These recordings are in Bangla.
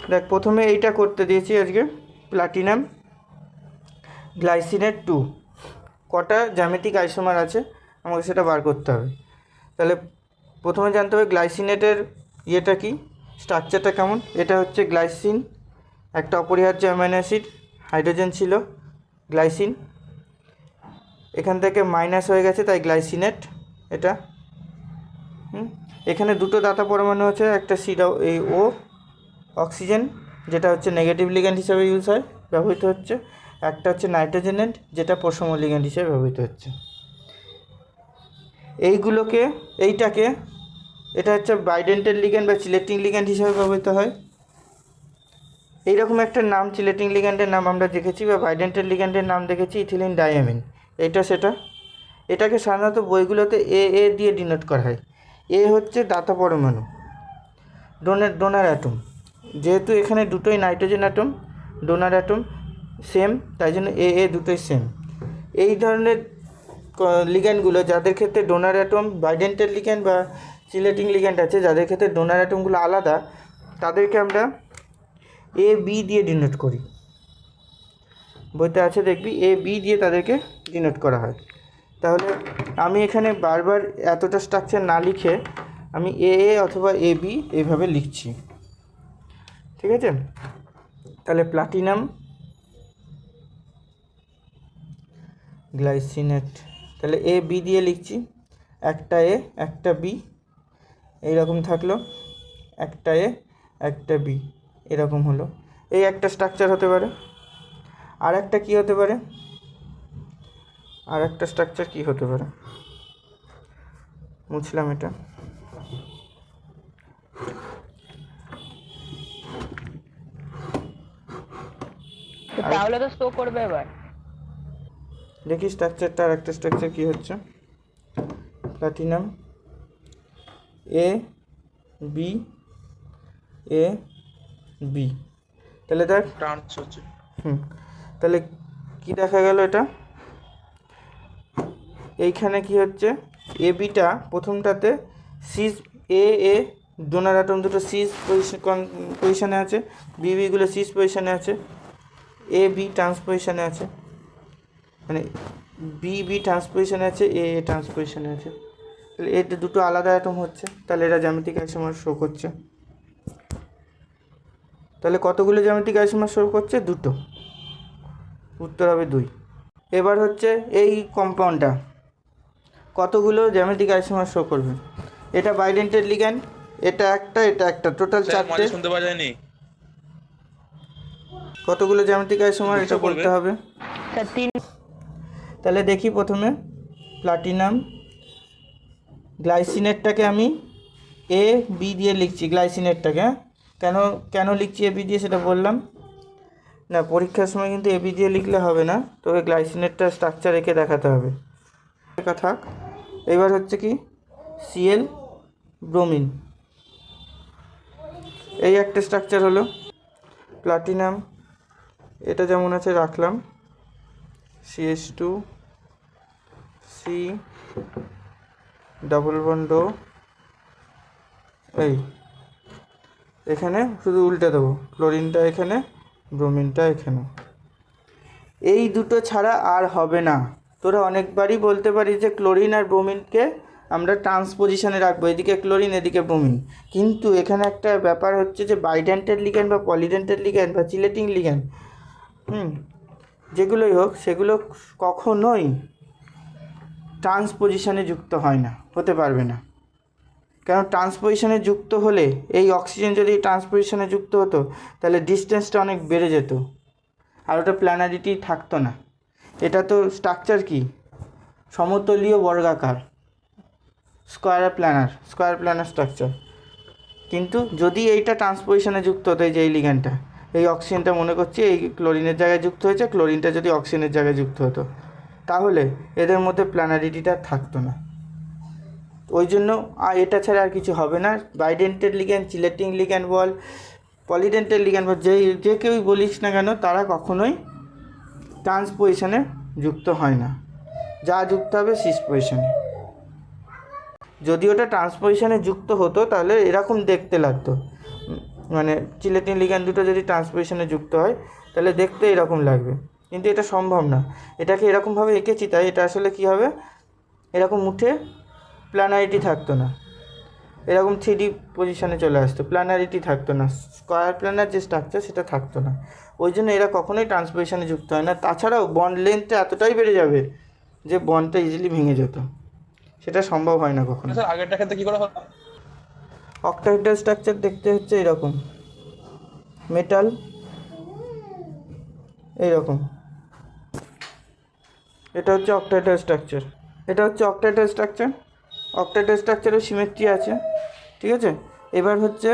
দেখ প্রথমে এইটা করতে দিয়েছি আজকে, প্লাটিনাম গ্লাইসিনেট 2 কটা জ্যামিতিক আইসোমার আছে আমাকে সেটা বার করতে হবে। তাহলে প্রথমে জানতে হবে গ্লাইসিনেটের ইয়েটা কি, স্ট্রাকচারটা কেমন। এটা হচ্ছে গ্লাইসিন, একটা অপরিহার্য অ্যামাইনো অ্যাসিড, হাইড্রোজেন ছিল গ্লাইসিন, এখান থেকে মাইনাস হয়ে গেছে তাই গ্লাইসিনেট এটা। এখানে দুটো দাতা পরমাণু আছে, একটা এই ও অক্সিজেন যেটা হচ্ছে নেগেটিভ লিগ্যান্ড হিসেবে ইউজ হয়, ব্যবহৃত হচ্ছে, একটা হচ্ছে নাইট্রোজেনেট যেটা প্রশম লিগ্যান্ড হিসেবে ব্যবহৃত হচ্ছে। এটা হচ্ছে বাইডেন্টের লিগ্যান্ড বা চিলেটিং লিগ্যান্ড হিসেবে ব্যবহৃত হয়। এইরকম একটা নাম চিলেটিং লিগ্যান্ডের নাম আমরা দেখেছি বা বাইডেন্টের লিগ্যান্ডের নাম দেখেছি ইথিলিন ডাইঅ্যামিন, এটা সেটা। এটাকে সাধারণত বইগুলোতে এ দিয়ে ডিনোট করা হয়। এ হচ্ছে দাতা পরমাণু, ডোনার অ্যাটম, যেহেতু এখানে দুটোই nitrogen atom, donor atom same, তাই জন্য এ দুটোই সেম। এই ধরনের লিগ্যান্ডগুলো যাদের ক্ষেত্রে ডোনার অ্যাটম বাইডেন্টের লিগ্যান্ড বা চিলেটিং লিগ্যান্ড আছে, যাদের ক্ষেত্রে ডোনার অ্যাটমগুলো আলাদা, তাদেরকে আমরা বি দিয়ে ডিনোট করি। বইতে আছে দেখবি বি দিয়ে তাদেরকে ডিনোট করা হয়। তাহলে আমি এখানে বারবার এতটা স্ট্রাকচার না লিখে আমি এ অথবা বি এইভাবে লিখছি, ঠিক আছে। তাহলে প্লাটিনাম গ্লাইসিনেট, তাহলে বি দিয়ে লিখছি, একটা একটা বি এইরকম থাকলো, একটা একটা বি এরকম হলো। এই একটা স্ট্রাকচার হতে পারে। আর একটা কী হতে পারে, আর একটা স্ট্রাকচার কী হতে পারে, মুছলাম এটা। তাহলে তো শো করবে এবার। দেখি স্ট্রাকচারটা, আর একটা স্ট্রাকচার কী হচ্ছে, প্লাটিনাম বি বি, তাহলে দেখ ট্রান্স হচ্ছে। তাহলে কি দেখা গেল, এটা এইখানে কি হচ্ছে, বিটা প্রথমটাতে সিজ এ ডোনার অ্যাটম দুটো সিজ পজিশনে আছে, বিগুলো সিজ পজিশনে আছে, বি ট্রান্স পজিশনে আছে, মানে বি ট্রান্স পজিশনে আছে, ট্রান্স পজিশনে আছে। তাহলে এটা দুটো আলাদা অ্যাটম হচ্ছে, তাহলে এরা জ্যামিতিক আইসোমার শো করছে। তাহলে কতগুলো জ্যামিতিক আইসোমার শো করছে, দুটো, উত্তর হবে 2। এবার হচ্ছে এই কম্পাউন্ডটা কতগুলো জ্যামিতিক আইসোমার শো করবে। এটা বাইডেন্টেড লিগ্যান্ড, এটা একটা টোটাল 4টে। শুনতে পাওয়া যায়নি। কতগুলো জ্যামিতিক আইসোমার এটা বলতে হবে। তাহলে দেখি প্রথমে প্লাটিনাম গ্লাইসিনেটটাকে আমি বি দিয়ে লিখছি, গ্লাইসিনেটটাকে, কেন লিখছি বি দিয়ে সেটা বললাম না। পরীক্ষার সময় কিন্তু বি দিয়ে লিখলে হবে না, তবে গ্লাইসিনেটটা স্ট্রাকচার রেখে দেখাতে হবে। থাক। এবার হচ্ছে কি সিএল ব্রোমিন, এই একটা স্ট্রাকচার হলো। প্লাটিনাম এটা যেমন আছে রাখলাম, CH2 C ডাবল বন্ড ও, এই এখানে শুধু উল্টে দেবো, ক্লোরিনটা এখানে, ব্রোমিনটা এখানে। এই দুটো ছাড়া আর হবে না। তোরা অনেকবারই বলতে পারিস যে ক্লোরিন আর ব্রোমিনকে আমরা ট্রান্সপোজিশনে রাখবো, এদিকে ক্লোরিন এদিকে ব্রোমিন, কিন্তু এখানে একটা ব্যাপার হচ্ছে যে বাইডেন্টেড লিগ্যান্ড বা পলিডেন্টেড লিগ্যান্ড বা চিলেটিং লিগ্যান্ড যেগুলোই হোক, সেগুলো কখনোই ট্রান্সপোজিশনে যুক্ত হয় না, হতে পারবে না। কারণ ট্রান্সপোজিশনে যুক্ত হলে, এই অক্সিজেন যদি ট্রান্সপোজিশনে যুক্ত হতো তাহলে ডিস্টেন্সটা অনেক বেড়ে যেত, আর ওটা প্ল্যানারিটি থাকতো না। এটা তো স্ট্রাকচার কি, সমতলীয় বর্গাকার, স্কোয়ার প্ল্যানার স্ট্রাকচার। কিন্তু যদি এইটা ট্রান্সপোজিশনে যুক্ত হতো, এই যে এই লিগ্যান্ডটা, এই অক্সিজেনটা মনে করছি এই ক্লোরিনের জায়গায় যুক্ত হয়েছে, ক্লোরিনটা যদি অক্সিজেনের জায়গায় যুক্ত হতো, তাহলে এদের মধ্যে প্ল্যানারিটিটা থাকতো না। ওই জন্য এটা ছাড়া আর কিছু হবে না। বাইডেন্টেড লিগ্যান্ড, চিলেটিং লিগ্যান্ড বল, পলিডেন্টেড লিগ্যান্ড বল, যে কেউই বলিস না কেন, তারা কখনোই ট্রান্সপোজিশনে যুক্ত হয় না। যা যুক্ত হবে সিস পজিশনে। যদি ওটা ট্রান্সপোজিশনে যুক্ত হতো তাহলে এরকম দেখতে লাগতো, মানে চিলেটিন লিগ্যান্ড দুটো যদি ট্রান্সপোজিশনে যুক্ত হয় তাহলে দেখতে এরকম লাগবে, কিন্তু এটা সম্ভব না। এটাকে এরকমভাবে এঁকেছি তাই এটা আসলে কী হবে, এরকম উঠে প্ল্যানারিটি থাকতো না, এরকম 3D পজিশনে চলে আসতো, প্ল্যানারিটি থাকতো না, স্কোয়ার প্ল্যানার যে স্ট্রাকচার সেটা থাকতো না। ওই জন্য এরা কখনোই ট্রান্সপোজিশনে যুক্ত হয় না। তাছাড়াও বন্ড লেন্থটা এতটাই বেড়ে যাবে যে বন্ডটা ইজিলি ভেঙে যেত, সেটা সম্ভব হয় না কখনো। স্যার আগেরটা ক্ষেত্রে কি করা হয়? অক্টাহেড্রাল স্ট্রাকচার দেখতে হচ্ছে এরকম, মেটাল এইরকম, এটা হচ্ছে অক্টাহেড্রাল স্ট্রাকচার, এটা হচ্ছে অক্টাহেড্রাল স্ট্রাকচার। অক্টাহেড্রাল স্ট্রাকচারেও সিমেট্রি আছে, ঠিক আছে। এবার হচ্ছে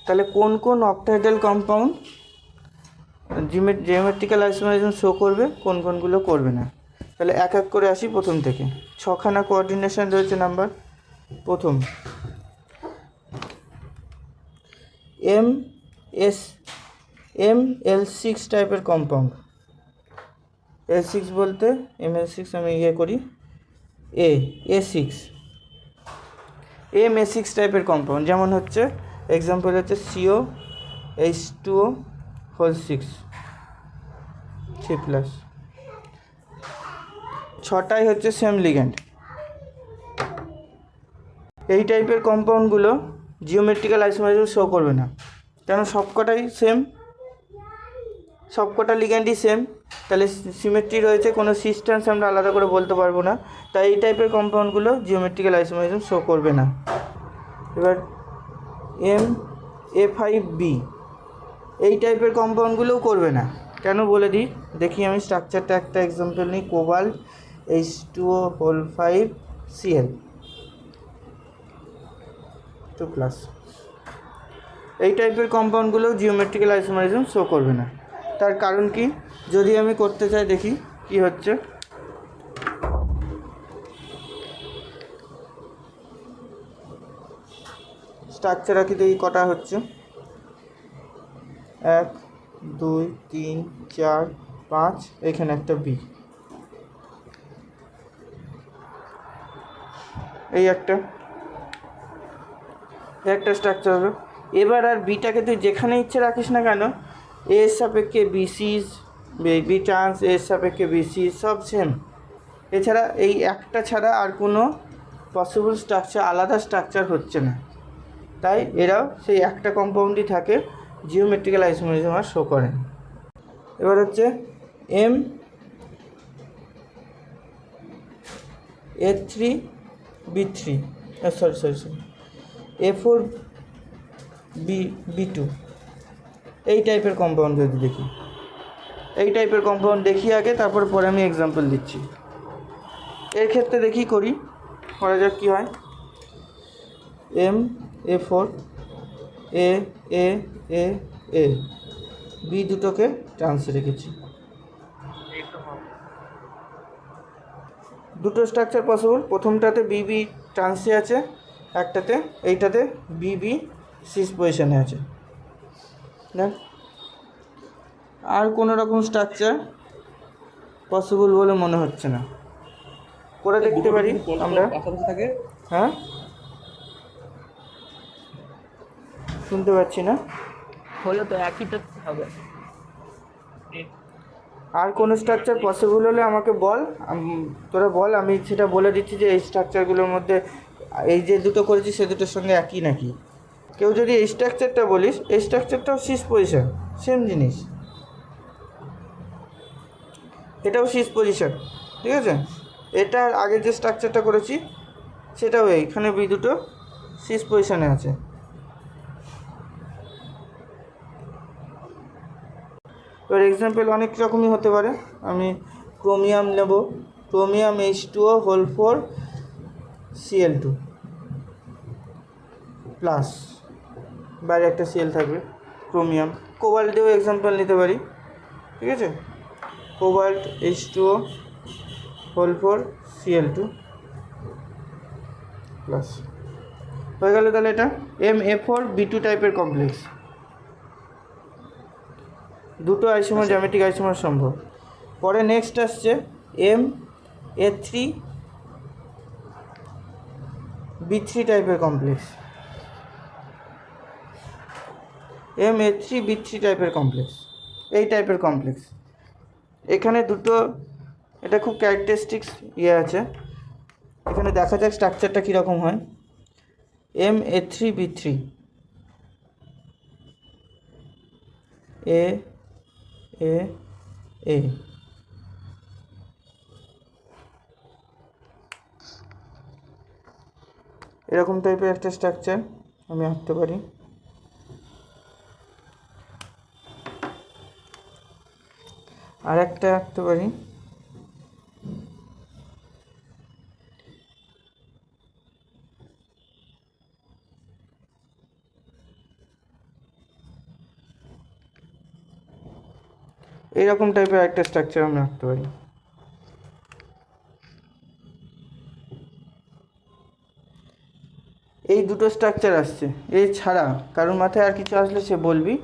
তাহলে কোন কোন octahedral compound geometrical isomerism show করবে, কোন কোনগুলো করবে না। তাহলে এক এক করে আসি প্রথম থেকে। 6খানা কোঅর্ডিনেশন রয়েছে নাম্বার। প্রথম ML6 টাইপের কম্পাউন্ড। L6 বলতে ML6 আমি করি A6 MA6 টাইপের কম্পাউন্ড, যেমন হচ্ছে এক্সাম্পল হচ্ছে COH2O হোল 6 3+, 6টাই হচ্ছে সেম লিগ্যান্ড। এই টাইপের কম্পাউন্ডগুলো জিওমেট্রিক্যাল আইসোমারিজম শো করবে না, কেন সবকটাই সেম, সবকটা লিগ্যান্ডই সেম, তাহলে সিমেট্রি রয়েছে, কোনো সিস্টেন্স আমরা আলাদা করে বলতে পারবো না, তাই এই টাইপের কম্পাউন্ডগুলো জিওমেট্রিক্যাল আইসোমারিজম শো করবে না। এবার MA5B এই টাইপের কম্পাউন্ডগুলোও করবে না, কেন বলে দিই, দেখি আমি স্ট্রাকচারটা একটা এক্সাম্পল নিই। কোবাল্ট H2O হোল 5 Cl 2+, এই টাইপের কম্পাউন্ডগুলোও জিওমেট্রিক্যাল আইসোমারিজম শো করবে না। তার কারণ কি, যদি আমি করতে চাই দেখি কি হচ্ছে। স্ট্রাকচার আঁকি দেখি কটা হচ্ছে, 1 2 3 4 5, এখানে একটা বি, এই একটা স্ট্রাকচার হলো। এবার আর বিটাকে তুই যেখানে ইচ্ছে রাখিস না কেন, এর সাপেক্ষে বিসিস, বি ট্রান্স, এর সাপেক্ষে বিসিস সব সেম। এছাড়া এই একটা ছাড়া আর কোনো পসিবল স্ট্রাকচার, আলাদা স্ট্রাকচার হচ্ছে না, তাই এরাও সেই একটা কম্পাউন্ডই থাকে, জিওমেট্রিক্যাল আইসোমারিজম আর শো করেন। এবার হচ্ছে A3B3 সরি A4B2 এই টাইপের কম্পাউন্ড যদি দেখি, এই টাইপের কম্পাউন্ড দেখি আগে, তারপর পরে আমি এক্সাম্পল দিচ্ছি। এর ক্ষেত্রে দেখি করা যাক কী হয়। MA4 A বি দুটোকে ট্রান্সে রেখেছি, দুটো স্ট্রাকচার পসিবল। প্রথমটাতে বিবি ট্রান্সে আছে, একটাতে এইটাতে বিবি সিস পজিশনে আছে। দেখ আর কোনো রকম স্ট্রাকচার পসিবল বলে মনে হচ্ছে না, করে দেখতে পারি আমরা। হ্যাঁ শুনতে পাচ্ছি না, হলো তো একই তো হবে। আর কোনো স্ট্রাকচার পসিবল হলে আমাকে বল, তোরা বল, আমি সেটা বলে দিচ্ছি যে এই স্ট্রাকচারগুলোর মধ্যে এই যে দুটো করেছি সে দুটোর সঙ্গে একই নাকি। কেউ যদি এই স্ট্রাকচারটা বলিস, এই স্ট্রাকচারটাও সিস পজিশন, সেম জিনিস, এটাও সিস পজিশন, ঠিক আছে। এটার আগে যে স্ট্রাকচারটা করেছি সেটাও এইখানে বি দুটো সিস পজিশনে আছে। এবার এক্সাম্পল অনেক রকমই হতে পারে, আমি ক্রোমিয়াম নেব, chromium H2O whole 4 Cl2 plus, বাইরে একটা Cl থাকবে, ক্রোমিয়াম। কোবাল্টেও এক্সাম্পল নিতে পারি, ঠিক আছে, cobalt H2O whole 4 Cl2 plus হয়ে গেল। তাহলে এটা MA4B2 টাইপের কমপ্লেক্স, দুটো আইসোমার, জ্যামিতিক আইসোমার সম্ভব। পরে নেক্সট আসছে MA3B3 টাইপের কমপ্লেক্স। MA3B3 টাইপের কমপ্লেক্স, এই টাইপের কমপ্লেক্স। এখানে দুটো, এটা খুব ক্যারেক্টারিস্টিক্স আছে। এখানে দেখা যাক স্ট্রাকচারটা কীরকম হয়। MA3B3 এ এ এ এরকম টাইপের একটা স্ট্রাকচার আমি আঁকতে পারি। আর একটা আঁকতে পারি, এইরকম টাইপের একটা স্ট্রাকচার আমি আঁকতে পারি। এই দুটো স্ট্রাকচার আসছে, এছাড়া কারোর মাথায় আর কিছু আসলে সে বলবি,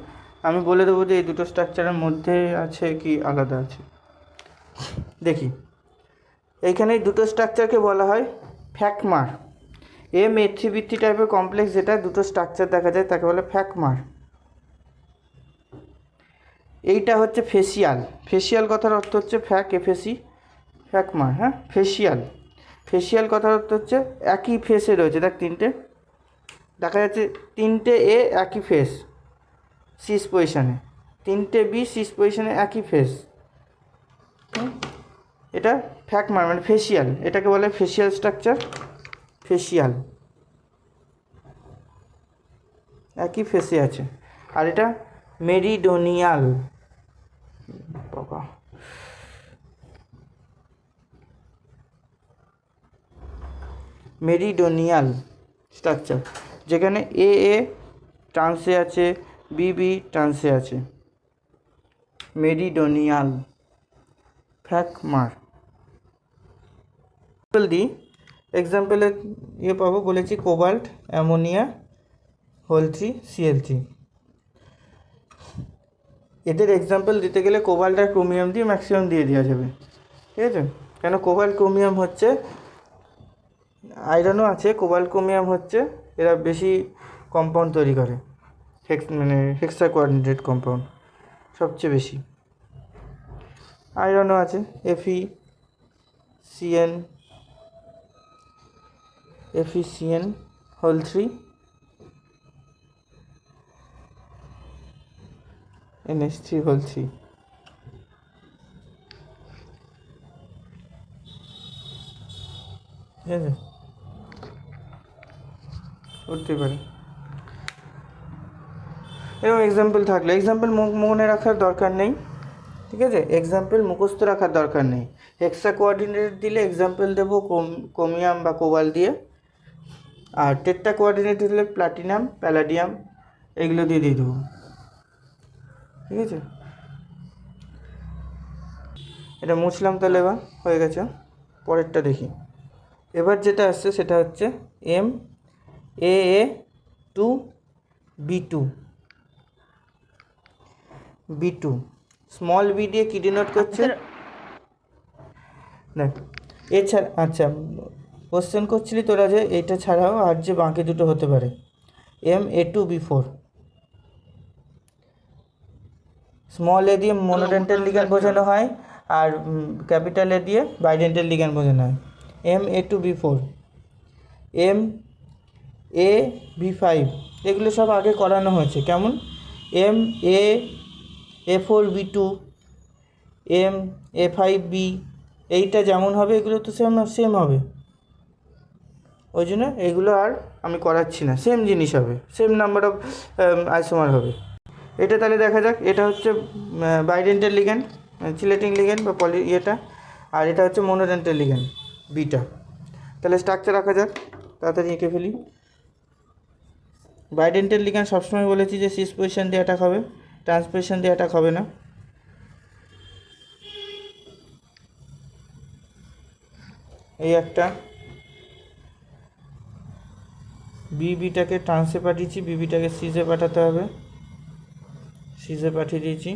আমি বলে দেবো যে এই দুটো স্ট্রাকচারের মধ্যে আছে কি আলাদা আছে। দেখি, এইখানে এই দুটো স্ট্রাকচারকে বলা হয় ফ্যাকমার। MA3B3 টাইপের কমপ্লেক্স যেটা দুটো স্ট্রাকচার দেখা যায় তাকে বলে ফ্যাকমার। এইটা হচ্ছে ফেসিয়াল। ফেসিয়াল কথার অর্থ হচ্ছে ফ্যাকমার। হ্যাঁ, ফেসিয়াল কথার অর্থ হচ্ছে একই ফেসে রয়েছে। দেখ, তিনটে দেখা যাচ্ছে, তিনটে এ একই ফেস সিস পজিশানে, তিনটে বি সিস পজিশানে একই ফেস। এটা ফ্যাকমার মানে ফেসিয়াল, এটাকে বলে ফেসিয়াল স্ট্রাকচার। ফেসিয়াল একই ফেসে আছে। আর এটা মেরিডোনিয়াল, বাবা, মেরিডোনিয়াল স্ট্রাকচার, যেখানে এ এ ট্রান্সে আছে, বি বি ট্রান্সে আছে। মেরিডোনিয়াল ফ্যাকমার। দিই এক্সাম্পলে পাবো, বলেছি কোবাল্ট, অ্যামোনিয়া, হোল3, Cl3। এদের এক্সাম্পল দিতে গেলে কোবাল্ট আর ক্রোমিয়াম দিয়ে ম্যাক্সিমাম দিয়ে দেওয়া যাবে, ঠিক আছে? কেন কোবাল্ট ক্রোমিয়াম হচ্ছে, আয়রনও আছে, কোবাল্ট ক্রোমিয়াম হচ্ছে এরা বেশি কম্পাউন্ড তৈরি করে, মানে হেক্সা কোঅর্ডিনেটেড কম্পাউন্ড সবচেয়ে বেশি। আয়রনও আছে, FeCN হোল3, NH3 হোল3। ঠিক আছে, করতে পারে। এরকম এক্সাম্পল থাকলে, এক্সাম্পল মনে রাখার দরকার নেই, ঠিক আছে? এক্সাম্পল মুখস্থ রাখার দরকার নেই। হেক্সা কোঅর্ডিনেট দিলে এক্সাম্পল দেবো ক্রোমিয়াম বা কোবাল্ট দিয়ে, আর টেট্রা কোঅর্ডিনেট দিলে প্লাটিনাম, প্যালাডিয়াম, এগুলো দিয়ে দেবো, ঠিক আছে? এটা মুছলাম তাহলে, এবার হয়ে গেছে। পরেরটা দেখি। এবার যেটা আসছে সেটা হচ্ছে MAA2B2। স্মল বি দিয়ে কী ডিনোট করছে দেখ। এছাড়া আচ্ছা, কোশ্চেন করছিলি তোরা যে এটা ছাড়াও আর যে বাকি দুটো হতে পারে, MA2B4। স্মল এ দিয়ে মনোডেন্টাল লিগ্যান্ড বোঝানো হয়, আর ক্যাপিটাল এ দিয়ে বাইডেন্টাল লিগ্যান্ড বোঝানো হয়। MA2B4, MAB5, এগুলো সব আগে করানো হয়েছে। কেমন? MAA4B2, MA5B, এইটা যেমন হবে এগুলো তো সেম হবে, ওই জন্য এগুলো আর আমি করাচ্ছি না, সেম জিনিস হবে, সেম নাম্বার অফ আইসোমার হবে। এটা তাহলে দেখা যাক, এটা হচ্ছে বাইডেন্টাল লিগ্যান্ড, চিলেটিং লিগ্যান্ড বা এটা, আর এটা হচ্ছে মনোডেন্টাল লিগ্যান্ড, বিটা। তাহলে স্ট্রাকচার রাখা যাক, তাড়াতাড়ি এঁকে ফেলি। বাইডেন্টাল লিগ্যান্ড সবসময় বলেছি যে সিস পজিশন দিয়ে অ্যাটাক হবে, ট্রান্সপোজিশন দিয়ে অ্যাটাক হবে না। এই একটা বিটাকে ট্রান্সে পাঠিয়েছি, বিটাকে সিজে পাঠাতে হবে, সিজে পাঠিয়ে দিয়েছি।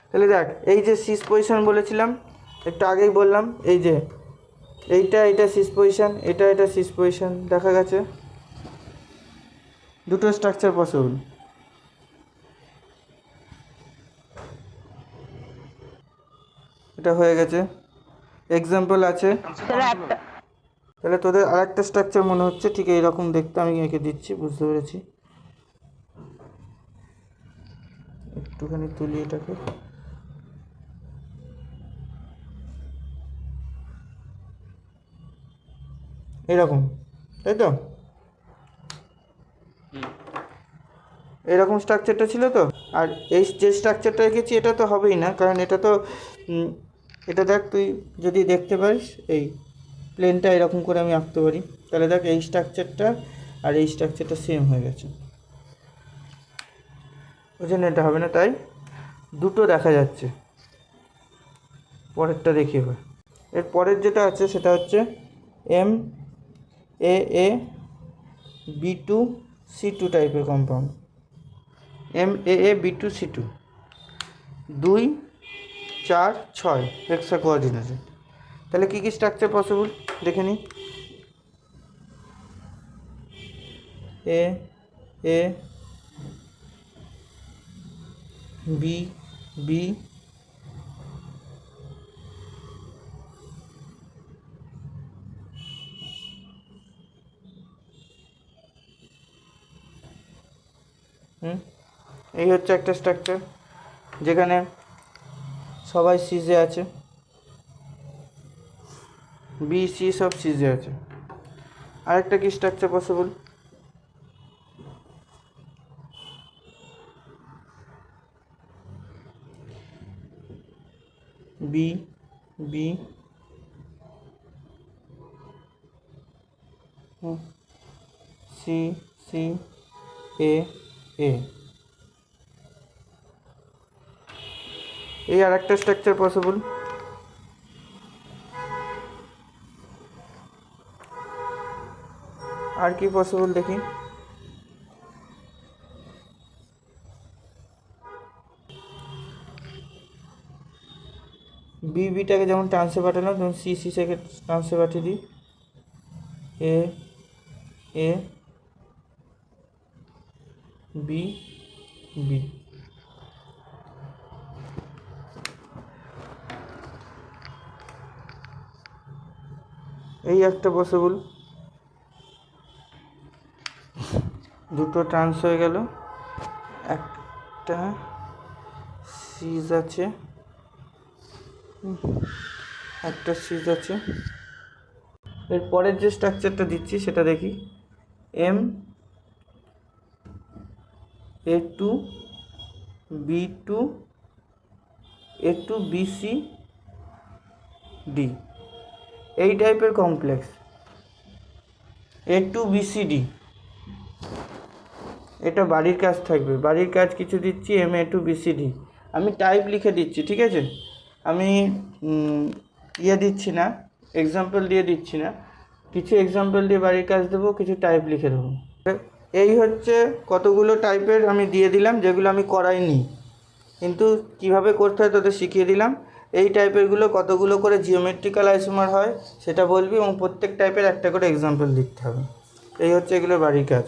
তাহলে দেখ, এই যে সিস পজিশন বলেছিলাম একটু আগেই বললাম, এই যে এইটা সিস পজিশন, এটা সিস পজিশন, দেখা গেছে দুটো স্ট্রাকচার পসিবল। এটা হয়ে গেছে, এক্সাম্পল আছে। তাহলে একটা তাহলে তোদের আরেকটা স্ট্রাকচার মনে হচ্ছে ঠিক এইরকম দেখতে, আমি এঁকে দিচ্ছি, বুঝতে পেরেছি। একটুখানি তুলি এটাকে, এরকম, তাই তো? এরকম স্ট্রাকচারটা ছিল তো। আর এই যে স্ট্রাকচারটা এঁকেছি এটা তো হবেই না, কারণ এটা তো এটা দেখ, তুই যদি দেখতে পারিস এই প্লেনটা এরকম করে আমি আঁকতে পারি, তাহলে দেখ এই স্ট্রাকচারটা আর এই স্ট্রাকচারটা সেম হয়ে গেছে, ওই জন্য এটা হবে না, তাই দুটো দেখা যাচ্ছে। পরেরটা দেখি এবার। এর পরের যেটা আছে সেটা হচ্ছে MAA-B2C2 টাইপের কম্পাউন্ড। MAA-B2C2 2, 4, 6 হেক্সা কোঅর্ডিনেটেড। তাহলে কী কী স্ট্রাকচার পসিবল দেখে নিই। A B B এই হচ্ছে একটা স্ট্রাকচার যেখানে সবাই সিজে আছে, বি সি সব সিজে আছে। আরেকটা কি structure possible? B B C C A A, এই আরেকটা স্ট্রাকচার পসিবল। আর কি পসিবল দেখি। বিটাকে যেমন ট্রান্সে পাঠালাম, যেমন সি থেকে ট্রান্সে পাঠিয়ে দিই। এ এ বি বি, এই একটা পসিবল। দুটো ট্রান্স হয়ে গেল, একটা সিজ আছে, একটা সিজ আছে। এর পরের যে স্ট্রাকচারটা দিচ্ছি সেটা দেখি। MA2 B2 A2 BC D, এই টাইপের কমপ্লেক্স। A2 BCD, এটা বাড়ির কাজ থাকবে, বাড়ির কাজ কিছু দিচ্ছি। MA2 BCD আমি টাইপ লিখে দিচ্ছি, ঠিক আছে? আমি দিচ্ছি না, এক্সাম্পল দিয়ে দিচ্ছি না, কিছু এক্সাম্পল দিয়ে বাড়ির কাজ দেবো, কিছু টাইপ লিখে দেবো। এই হচ্ছে কতগুলো টাইপের আমি দিয়ে দিলাম, যেগুলো আমি করাইনি, কিন্তু কিভাবে করতে হয় তোদের শিখিয়ে দিলাম। এই টাইপেরগুলো কতগুলো করে জিওমেট্রিক্যাল আইসোমার হয় সেটা বলবি, এবং প্রত্যেক টাইপের একটা করে এক্সাম্পল লিখতে হবে। এই হচ্ছে এগুলো বাড়ির কাজ।